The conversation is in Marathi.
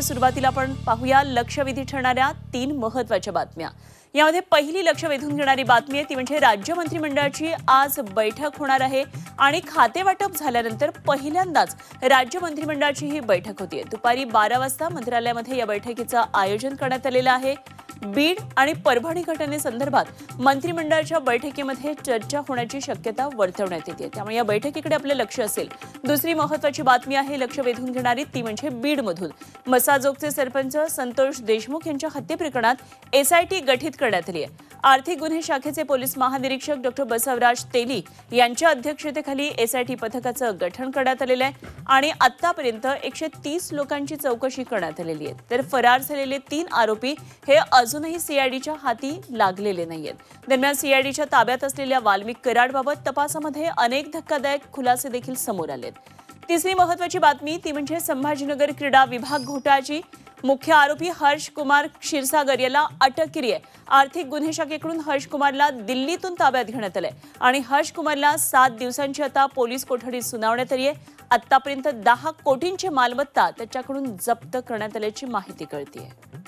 सुरुवातीला आपण पाहूया लक्षवेधी ठरणाऱ्या 3 महत्त्वाच्या बातम्या। यामध्ये पहिली लक्ष वेधून घेणारी बातमी आहे ती म्हणजे राज्य मंत्रिमंडळाची आज बैठक होणार आहे आणि खाते वाटप झाल्यानंतर पहिल्यांदाच राज्य मंत्रिमंडळाची ही बैठक होती आहे। दुपारी 12 वाजता मंत्रालयामध्ये या बैठकीचं आयोजन करण्यात आलेलं आहे। बीड आणि परभणी घटनेसंदर्भात मंत्रिमंडळाच्या बैठकीमध्ये चर्चा होण्याची शक्यता वर्तवण्यात येते, त्यामुळे या बैठकीकडे आपले लक्ष असेल। दुसरी महत्त्वाची बातमी आहे लक्ष वेधून घेणारी ती म्हणजे बीडमधून मसाजोगचे सरपंच संतोष देशमुख यांच्या हत्ये प्रकरणात एसआयटी गठीत करण्यात आली आहे। आर्थिक गुन्हे शाखेचे पोलीस महानिरीक्षक डॉ. बसवराज तेली यांच्या अध्यक्षतेखाली एसआयटी पथकाचं गठन करण्यात आलेलं आहे आणि आतापर्यंत 130 लोकांची चौकशी करण्यात आलेली आहे। तर फरार झालेले 3 आरोपी हे अजूनही सीआयडीच्या हाती लागलेले नाहीयेत। दरम्यान सीआयडीच्या ताब्यात असलेल्या वाल्मिक कराडबाबत तपासामध्ये अनेक धक्कादायक खुलासे देखील समोर आलेत। तिसरी महत्त्वाची बातमी ती म्हणजे संभाजीनगर क्रीडा विभाग घोटाळ्याची मुख्य आरोपी हर्ष कुमार क्षीरसागर याला अटक केली आहे। आर्थिक गुन्हे शाखेकडून हर्ष कुमारला दिल्लीतून ताब्यात घेण्यात आले आणि हर्ष कुमारला 7 दिवसांची आता पोलीस कोठडी सुनावण्यात आली आहे। आतापर्यंत 10 कोटींची मालमत्ता त्याच्याकडून जप्त करण्यात आल्याची माहिती कळते आहे।